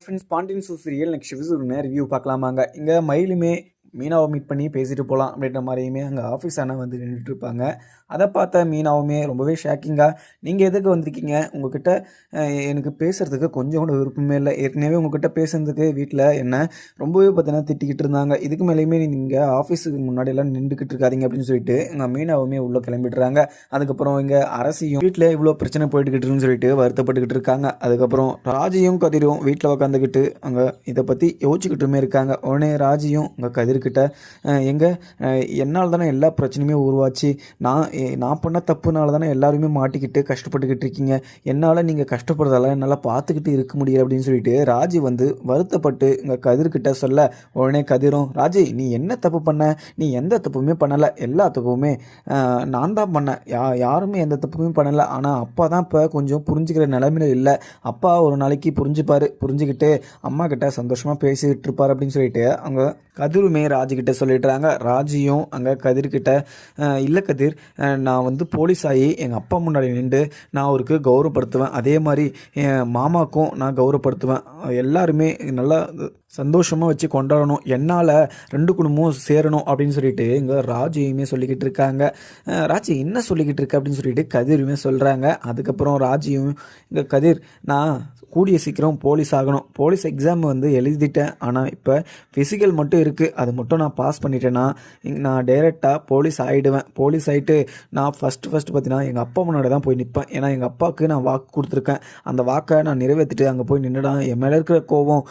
Friends Pandian சூ serial next episode review பார்க்கலாமாங்க. இங்கே மயிலுமே மீனாவை மீட் பண்ணி பேசிட்டு போகலாம் அப்படின்ற மாதிரியுமே அங்கே ஆஃபீஸ் ஆனால் வந்து நின்றுட்டு இருப்பாங்க. அதை பார்த்த மீனாவுமே ரொம்பவே ஷாக்கிங்காக, நீங்கள் எதுக்கு வந்திருக்கீங்க, உங்ககிட்ட எனக்கு பேசுகிறதுக்கு கொஞ்சம் கூட விருப்பமே இல்லை, ஏற்கனவே உங்ககிட்ட பேசுறதுக்கு வீட்டில் என்ன ரொம்பவே பார்த்தீங்கன்னா திட்டிக்கிட்டு இருந்தாங்க, இதுக்கு மேலேயுமே நீங்கள் ஆஃபீஸுக்கு முன்னாடியெல்லாம் நின்றுக்கிட்டு இருக்காதிங்க அப்படின்னு சொல்லிட்டு எங்கள் மீனாவுமே உள்ளே கிளம்பிடுறாங்க. அதுக்கப்புறம் இங்கே அரசியும் வீட்டில் இவ்வளோ பிரச்சனை போயிட்டுக்கிட்டு இருக்குன்னு சொல்லிட்டு வருத்தப்பட்டுக்கிட்டு இருக்காங்க. அதுக்கப்புறம் ராஜியும் கதிரும் வீட்டில் உட்காந்துக்கிட்டு அங்கே இதை பற்றி யோசிச்சுக்கிட்டுமே இருக்காங்க. உடனே ராஜியும் அங்கே கதிர்கிட்ட என்னால் தானே எல்லா பிரச்சனையுமே உருவாச்சு, நான் பண்ண தப்புனால தானே எல்லாருமே மாட்டிக்கிட்டு கஷ்டப்பட்டுக்கிட்டு இருக்கீங்க, என்னால் நீங்கள் கஷ்டப்படுறதால என்னால் பார்த்துக்கிட்டு இருக்க முடியல அப்படின்னு சொல்லிட்டு ராஜி வந்து வருத்தப்பட்டு இங்கே கதிர்கிட்ட சொல்ல, உடனே கதிரும், ராஜி நீ என்ன தப்பு பண்ண, நீ எந்த தப்புமே பண்ணலை, எல்லா தப்புமே நான் தான் பண்ணேன், யாருமே எந்த தப்புமே பண்ணலை, ஆனால் அப்பா தான் இப்போ கொஞ்சம் புரிஞ்சுக்கிற நிலைமையில இல்லை, அப்பா ஒரு நாளைக்கு புரிஞ்சுப்பார், புரிஞ்சுக்கிட்டு அம்மா கிட்ட சந்தோஷமாக பேசிக்கிட்டு இருப்பார் அப்படின்னு சொல்லிட்டு அங்கே கதிருமே ராஜிக்கிட்ட சொல்லிடுறாங்க. ராஜியும் அங்கே கதிர்கிட்ட, இல்லை கதிர், நான் வந்து போலீஸ் ஆகி எங்கள் அப்பா முன்னாடி நின்று நான் அவருக்கு கௌரவப்படுத்துவேன், அதே மாதிரி என் மாமாவுக்கும் நான் கௌரவப்படுத்துவேன், எல்லாருமே நல்லா சந்தோஷமாக வச்சு கொண்டாடணும், என்னால் ரெண்டு குடும்பமும் சேரணும் அப்படின்னு சொல்லிட்டு இங்கே ராஜியுமே சொல்லிக்கிட்டு இருக்காங்க. ராஜி என்ன சொல்லிக்கிட்டு இருக்க அப்படின்னு சொல்லிட்டு கதிருமே சொல்கிறாங்க. அதுக்கப்புறம் ராஜியும் இங்கே கதிர், நான் கூடிய சீக்கிரம் போலீஸ் ஆகணும், போலீஸ் எக்ஸாம் வந்து எழுதிட்டேன், ஆனால் இப்போ ஃபிசிக்கல் மட்டும் இருக்குது, அது மட்டும் நான் பாஸ் பண்ணிட்டேன்னா நான் டைரெக்டாக போலீஸ் ஆகிடுவேன், போலீஸ் ஆகிட்டு நான் ஃபஸ்ட்டு பார்த்தீங்கன்னா எங்கள் அப்பா முன்னாடி தான் போய் நிற்பேன், ஏன்னா எங்கள் அப்பாவுக்கு நான் வாக்கு கொடுத்துருக்கேன், அந்த வாக்கை நான் நிறைவேற்றிட்டு அங்கே போய் நின்றுடான், என் மேலே இருக்கிற கோபம்,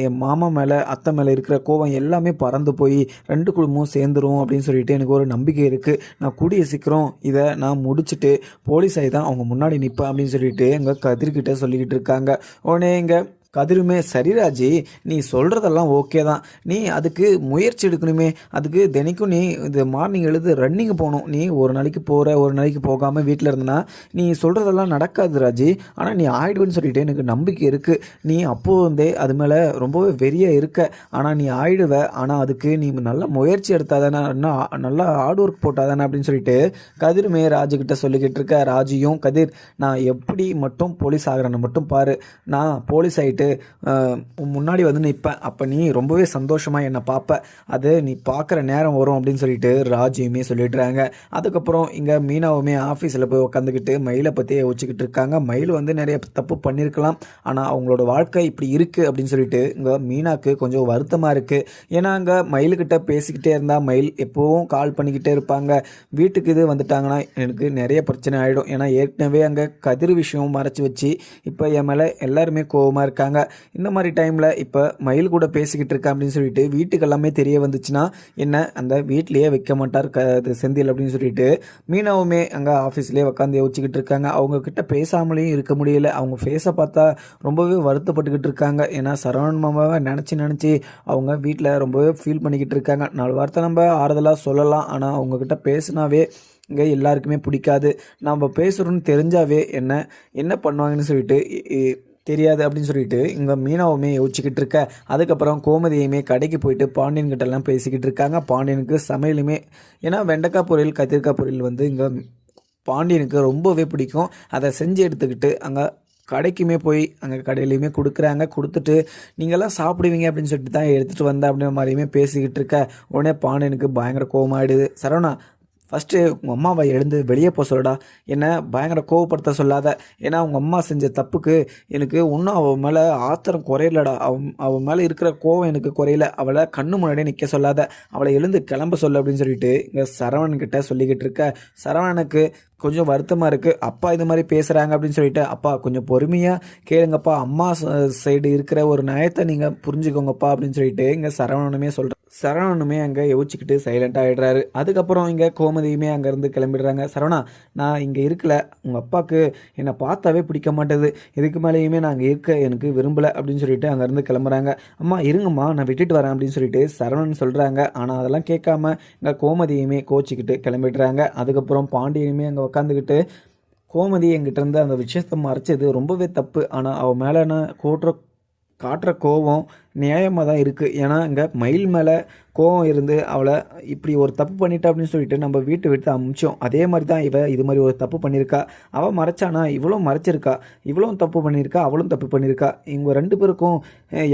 என் மாமா மேலே அத்தை மேலே இருக்கிற கோபம் எல்லாமே பறந்து போய் ரெண்டு குடும்பமும் சேர்ந்துரும் அப்படின்னு சொல்லிட்டு எனக்கு ஒரு நம்பிக்கை இருக்குது, நான் கூடிய சீக்கிரம் இதை நான் முடிச்சுட்டு போலீஸ் ஆகி தான் அவங்க முன்னாடி நிற்பேன் அப்படின்னு சொல்லிட்டு எங்கள் கதிர்கிட்ட சொல்லிக்கிட்டு இருக்காங்க. உடனே இங்கே கதிருமே, சரி ராஜி, நீ சொல்கிறதெல்லாம் ஓகே தான், நீ அதுக்கு முயற்சி எடுக்கணுமே, அதுக்கு தினைக்கும் நீ இது மார்னிங் எழுது ரன்னிங் போகணும், நீ ஒரு நாளைக்கு போகிற ஒரு நாளைக்கு போகாமல் வீட்டில் இருந்தனா நீ சொல்கிறதெல்லாம் நடக்காது ராஜி, ஆனால் நீ ஆயிடுவேன்னு சொல்லிட்டு எனக்கு நம்பிக்கை இருக்குது, நீ அப்போது இருந்தே அது மேலே ரொம்பவே வெறியாக இருக்க, ஆனால் நீ ஆயிடுவ, ஆனால் அதுக்கு நீ நல்ல முயற்சி எடுத்தாதானே, நல்லா ஹார்ட் ஒர்க் போட்டாதானே அப்படின்னு சொல்லிட்டு கதிருமே ராஜுக்கிட்ட சொல்லிக்கிட்டு இருக்க. ராஜியும், கதிர், நான் எப்படி மட்டும் போலீஸ் ஆகிறேன்னு மட்டும் பாரு, நான் போலீஸ் ஆகிட்டு முன்னாடி வந்து நிற்பேன், அப்போ நீ ரொம்பவே சந்தோஷமாக என்னை பார்ப்ப, அது நீ பார்க்குற நேரம் வரும் அப்படின்னு சொல்லிட்டு ராஜியுமே சொல்லிடுறாங்க. அதுக்கப்புறம் இங்கே மீனாவுமே ஆஃபீஸில் போய் உட்காந்துக்கிட்டு மயிலை பற்றி யோசிச்சுக்கிட்டு இருக்காங்க. மயில் வந்து நிறைய தப்பு பண்ணியிருக்கலாம், ஆனால் அவங்களோட வாழ்க்கை இப்படி இருக்குது அப்படின்னு சொல்லிட்டு இங்கே மீனாவுக்கு கொஞ்சம் வருத்தமாக இருக்குது. ஏன்னா அங்கே மயிலுக்கிட்ட பேசிக்கிட்டே இருந்தால் மயில் எப்போவும் கால் பண்ணிக்கிட்டே இருப்பாங்க, வீட்டுக்கு இது வந்துட்டாங்கன்னா எனக்கு நிறைய பிரச்சனை ஆகிடும், ஏன்னா ஏற்கனவே அங்கே கதிர் விஷயம் மறைச்சி வச்சு இப்போ என் மேலே எல்லாருமே கோபமாக இருக்காங்க, இந்த மாதிரி டைமில் இப்போ மயில் கூட பேசிக்கிட்டு இருக்கேன் அப்படின்னு சொல்லிட்டு வீட்டுக்கு எல்லாமே தெரிய வந்துச்சுன்னா என்ன அந்த வீட்லேயே வைக்க மாட்டார் செந்தில் அப்படின்னு சொல்லிட்டு மீனாவுமே அங்கே ஆஃபீஸ்லேயே உட்காந்து யோசிச்சுக்கிட்டு இருக்காங்க. அவங்கக்கிட்ட பேசாமலேயும் இருக்க முடியல, அவங்க ஃபேஸை பார்த்தா ரொம்பவே வருத்தப்பட்டுக்கிட்டு இருக்காங்க, ஏன்னா சரவண மாமாவை நினச்சி அவங்க வீட்டில் ரொம்பவே ஃபீல் பண்ணிக்கிட்டு இருக்காங்க. 4 வார்த்தை நம்ம ஆறுதலாக சொல்லலாம், ஆனால் அவங்கக்கிட்ட பேசினாவே இங்கே எல்லாருக்குமே பிடிக்காது, நம்ம பேசுகிறோன்னு தெரிஞ்சாவே என்ன பண்ணுவாங்கன்னு சொல்லிட்டு தெரியாது அப்படின்னு சொல்லிட்டு இங்கே மீனாவுமே யோசிச்சுக்கிட்டு இருக்க. அதுக்கப்புறம் கோமதியுமே கடைக்கு போயிட்டு பாண்டியன்கிட்டலாம் பேசிக்கிட்டு இருக்காங்க. பாண்டியனுக்கு சமையலுமே, ஏன்னா வெண்டைக்காய் பொரியல் கத்திரிக்காய் பொரியல் வந்து இங்கே பாண்டியனுக்கு ரொம்பவே பிடிக்கும், அதை செஞ்சு எடுத்துக்கிட்டு அங்கே கடைக்குமே போய் அங்கே கடையிலையுமே கொடுக்குறாங்க. கொடுத்துட்டு நீங்கள்லாம் சாப்பிடுவீங்க அப்படின்னு சொல்லிட்டு தான் எடுத்துகிட்டு வந்தேன் அப்படின்ற மாதிரியுமே பேசிக்கிட்டு இருக்க. உடனே பாண்டியனுக்கு பயங்கர கோவமாயிடுது. சரவணா, ஃபஸ்ட்டு உங்கள் அம்மாவை எழுந்து வெளியே போக சொல்லடா, என்னை பயங்கர கோவப்படுத்த சொல்லாத, ஏன்னா அவங்க அம்மா செஞ்ச தப்புக்கு எனக்கு இன்னும் அவள் மேலே ஆத்திரம் குறையலடா, அவள் மேலே இருக்கிற கோவம் எனக்கு குறையல, அவளை கண்ணு முன்னாடியே நிற்க சொல்லாத, அவளை எழுந்து கிளம்ப சொல்லு அப்படின்னு சொல்லிட்டு இங்கே சரவணன்கிட்ட சொல்லிக்கிட்டு இருக்க. சரவணனுக்கு கொஞ்சம் வருத்தமாக இருக்குது, அப்பா இது மாதிரி பேசுகிறாங்க அப்படின்னு சொல்லிட்டு, அப்பா கொஞ்சம் பொறுமையாக கேளுங்கப்பா, அம்மா சைடு இருக்கிற ஒரு நியாயத்தை நீங்கள் புரிஞ்சுக்கோங்கப்பா அப்படின்னு சொல்லிட்டு இங்கே சரவணனுமே சொல்கிறேன். சரவணனுமே அங்கே யோசிச்சுக்கிட்டு சைலண்ட் ஆகிடுறாரு. அதுக்கப்புறம் இங்கே கோமதியுமே அங்கேருந்து கிளம்பிடுறாங்க. சரவணா, நான் இங்கே இருக்கல, உங்கள் அப்பாவுக்கு என்னை பார்த்தாவே பிடிக்க மாட்டேது, இதுக்கு மேலேயுமே நான் அங்கே இருக்க எனக்கு விரும்பலை அப்படின்னு சொல்லிட்டு அங்கேருந்து கிளம்புறாங்க. அம்மா இருங்கம்மா, நான் விட்டுட்டு வரேன் அப்படின்னு சொல்லிட்டு சரவணன் சொல்கிறாங்க. ஆனால் அதெல்லாம் கேட்காம இங்கே கோமதியுமே கோச்சிக்கிட்டு கிளம்பிடுறாங்க. அதுக்கப்புறம் பாண்டியனுமே அங்கே உட்காந்துக்கிட்டு, கோமதி என்கிட்ட இருந்து அந்த விஷயத்தை மறைச்சது ரொம்பவே தப்பு, ஆனால் அவன் மேலே நான் காட்டுற கோபம் நியாயமாக தான் இருக்குது. ஏன்னா இங்கே மயில் மேலே கோவம் இருந்து அவளை இப்படி ஒரு தப்பு பண்ணிட்டா அப்படின்னு சொல்லிட்டு நம்ம வீட்டை விட்டு அமிச்சோம். அதே மாதிரி தான் இது மாதிரி ஒரு தப்பு பண்ணியிருக்கா. அவள் மறைச்சானா, இவளும் மறைச்சிருக்கா. இவளும் தப்பு பண்ணியிருக்கா, அவளும் தப்பு பண்ணியிருக்கா. இவங்க 2 பேருக்கும்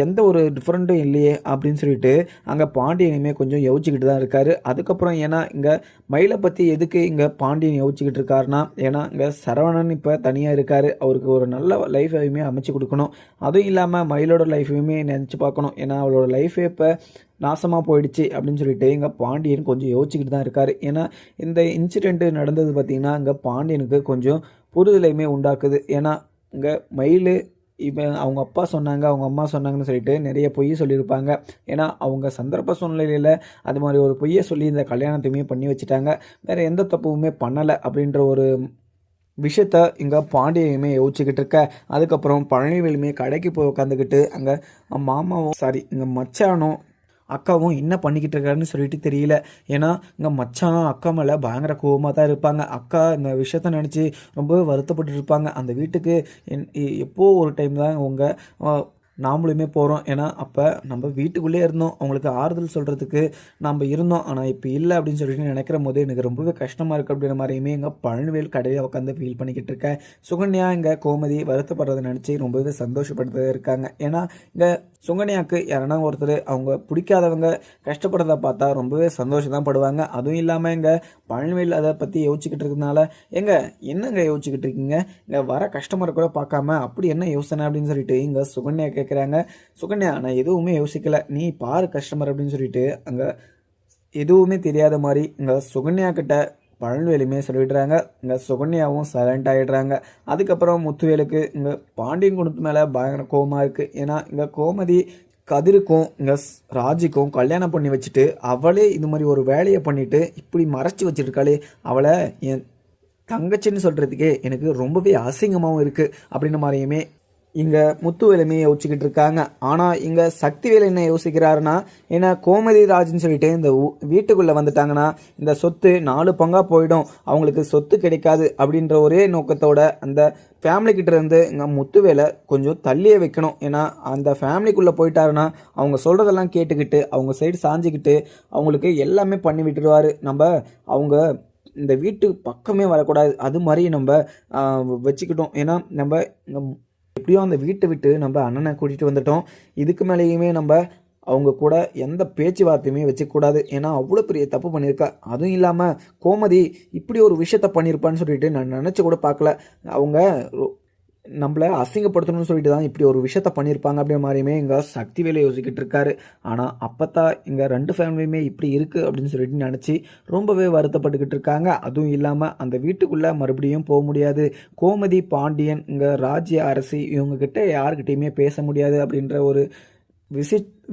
எந்த ஒரு டிஃப்ரெண்ட்டும் இல்லையே அப்படின்னு சொல்லிட்டு அங்கே பாண்டியனுமே கொஞ்சம் யோசிச்சுக்கிட்டு தான் இருக்காரு. அதுக்கப்புறம் ஏன்னா இங்கே மயிலை பற்றி எதுக்கு இங்கே பாண்டியன் யோசிச்சுக்கிட்டு இருக்காருனா, ஏன்னா இங்கே சரவணன் இப்போ தனியாக இருக்கார். அவருக்கு ஒரு நல்ல லைஃபையுமே அமைச்சு கொடுக்கணும். அதுவும் இல்லாமல் மயிலோட லைஃபையுமே நினச்சி பார்க்கணும். ஏன்னா அவளோட லைஃபே இப்போ நாசமாக போயிடுச்சு அப்படின்னு சொல்லிட்டு இங்கே பாண்டியன் கொஞ்சம் யோசிச்சுக்கிட்டு தான் இருக்கார். ஏன்னா இந்த இன்சிடெண்ட்டு நடந்தது பார்த்திங்கன்னா இங்கே பாண்டியனுக்கு கொஞ்சம் புரிதலையுமே உண்டாக்குது. ஏன்னா இங்கே மயில் இப்போ அவங்க அப்பா சொன்னாங்க, அவங்க அம்மா சொன்னாங்கன்னு சொல்லிட்டு நிறைய பொய் சொல்லியிருப்பாங்க. ஏன்னா அவங்க சந்தர்ப்ப சூழ்நிலையில் அது மாதிரி ஒரு பொய்யை சொல்லி இந்த கல்யாணத்தையுமே பண்ணி வச்சுட்டாங்க. வேறு எந்த தப்புமே பண்ணலை அப்படின்ற ஒரு விஷயத்த இங்கே பாண்டியனுமே யோசிச்சுக்கிட்டு இருக்க. அதுக்கப்புறம் பழனிவேலுமே கடைக்கு போய் உட்காந்துக்கிட்டு அங்கே மாமாவும் இங்கே மச்சானும் அக்காவும் என்ன பண்ணிக்கிட்டு இருக்காருன்னு சொல்லிட்டு தெரியல. ஏன்னா இங்கே மச்சான் அக்கா மேலே பயங்கர கோபமாக தான் இருப்பாங்க. அக்கா இந்த விஷயத்த நினச்சி ரொம்பவே வருத்தப்பட்டு இருப்பாங்க. அந்த வீட்டுக்கு எப்போ ஒரு டைம் தான் அவங்க நாமளுமே போகிறோம். ஏன்னா அப்போ நம்ம வீட்டுக்குள்ளே இருந்தோம், அவங்களுக்கு ஆறுதல் சொல்கிறதுக்கு நம்ம இருந்தோம். ஆனால் இப்போ இல்லை அப்படின்னு சொல்லிட்டு நினைக்கிற போது எனக்கு ரொம்பவே கஷ்டமாக இருக்குது அப்படின்ற மாதிரியுமே எங்கள் பழனிவேல் கடையில் உட்காந்து ஃபீல் பண்ணிக்கிட்டு இருக்கேன். சுகன்யா இங்கே கோமதி வருத்தப்படுறதை நினச்சி ரொம்பவே சந்தோஷப்படுத்த இருக்காங்க. ஏன்னா இங்கே சுகன்யாவுக்கு யாரனா ஒருத்தர் அவங்க பிடிக்காதவங்க கஷ்டப்படுறதை பார்த்தா ரொம்பவே சந்தோஷம் தான் படுவாங்க. அதுவும் இல்லாமல் இங்கே பழனிவேல் அதை பற்றி யோசிச்சுக்கிட்டு இருக்கிறதுனால என்னங்க யோசிச்சுக்கிட்டு இருக்கீங்க, இங்கே வர கஸ்டமரை கூட பார்க்காம அப்படி என்ன யோசனை அப்படின்னு சொல்லிட்டு இங்கே சுகன்யா கேட்குறாங்க. சுகன்யா நான் எதுவுமே யோசிக்கலை, நீ பாரு கஸ்டமர் அப்படின்னு சொல்லிட்டு அங்கே எதுவுமே தெரியாத மாதிரி இங்கே சுகன்யா கிட்ட பழனிவேலுமே சொல்லிடுறாங்க. இங்கே சுகன்யாவும் சைலண்ட் ஆகிடுறாங்க. அதுக்கப்புறம் முத்துவேலுக்கு இங்கே பாண்டியன் குடும்பத்து மேலே பயங்கர கோபமாக இருக்குது. ஏன்னா இங்கே கோமதி கதிருக்கும் இங்கே ராஜிக்கும் கல்யாணம் பண்ணி வச்சுட்டு அவளே இது மாதிரி ஒரு வேலையை பண்ணிவிட்டு இப்படி மறைச்சி வச்சுருக்காளே, அவளை என் தங்கச்சின்னு சொல்கிறதுக்கே எனக்கு ரொம்பவே அசிங்கமாகவும் இருக்குது அப்படின்ற மாதிரியுமே இங்கே முத்துவேலுமே யோசிச்சுக்கிட்டு இருக்காங்க. ஆனால் இங்கே சக்திவேல் என்ன யோசிக்கிறாருன்னா, ஏன்னா கோமதி ராஜ்னு சொல்லிட்டு இந்த வீட்டுக்குள்ளே வந்துட்டாங்கன்னா இந்த சொத்து 4 பங்காக போயிடும், அவங்களுக்கு சொத்து கிடைக்காது அப்படின்ற ஒரே நோக்கத்தோட அந்த ஃபேமிலிக்கிட்ட இருந்து இங்கே முத்துவேலை கொஞ்சம் தள்ளியே வைக்கணும். ஏன்னா அந்த ஃபேமிலிக்குள்ளே போயிட்டாருன்னா அவங்க சொல்கிறதெல்லாம் கேட்டுக்கிட்டு அவங்க சைடு சாஞ்சிக்கிட்டு அவங்களுக்கு எல்லாமே பண்ணி விட்டுருவார். அவங்க இந்த வீட்டு பக்கமே வரக்கூடாது, அது மாதிரி நம்ம வச்சுக்கிட்டோம். ஏன்னா நம்ம எப்படியோ அந்த வீட்டை விட்டு நம்ம அண்ணனை கூட்டிகிட்டு வந்துட்டோம். இதுக்கு மேலேயுமே நம்ம அவங்க கூட எந்த பேச்சுவார்த்தையுமே வச்சுக்கூடாது. ஏன்னா அவ்வளோ பெரிய தப்பு பண்ணியிருக்கா. அதுவும் இல்லாமல் கோமதி இப்படி ஒரு விஷயத்த பண்ணியிருப்பான்னு சொல்லிட்டு நான் நினச்சி கூட பார்க்கல. அவங்க நம்மளை அசிங்கப்படுத்தணும்னு சொல்லிட்டு தான் இப்படி ஒரு விஷயத்த பண்ணியிருப்பாங்க அப்படின்ற மாதிரியுமே இங்கே சக்திவேலை யோசிக்கிட்டு இருக்காரு. ஆனால் அப்போத்தான் இங்கே 2 ஃபேமிலியுமே இப்படி இருக்குது அப்படின்னு சொல்லிட்டு நினச்சி ரொம்பவே வருத்தப்பட்டுக்கிட்டு இருக்காங்க. அதுவும் இல்லாமல் அந்த வீட்டுக்குள்ளே மறுபடியும் போக முடியாது. கோமதி பாண்டியன் இங்கே ராஜ்ய அரசி இவங்கக்கிட்ட யாருக்கிட்டையுமே பேச முடியாது அப்படின்ற ஒரு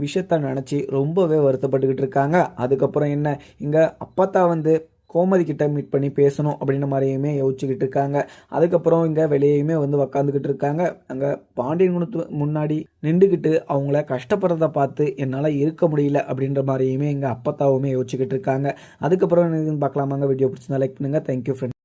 விஷயத்த நினச்சி ரொம்பவே வருத்தப்பட்டுக்கிட்டு இருக்காங்க. அதுக்கப்புறம் என்ன இங்கே அப்போத்தான் கோமதி கிட்ட மீட் பண்ணி பேசணும் அப்படின்ற மாதிரியுமே யோசிச்சுக்கிட்டு இருக்காங்க. அதுக்கப்புறம் இங்கே வெளியேயுமே உக்காந்துக்கிட்டு இருக்காங்க. அங்கே பாண்டியன் குணத்து முன்னாடி நின்றுக்கிட்டு அவங்கள கஷ்டப்படுறத பார்த்து என்னால் இருக்க முடியல அப்படின்ற மாதிரியுமே இங்கே அப்பத்தாவுமே யோசிச்சுக்கிட்டு இருக்காங்க. அதுக்கப்புறம் பார்க்கலாமாங்க. வீடியோ பிடிச்சிருந்தா லைக் பண்ணுங்கள். Thank you friends.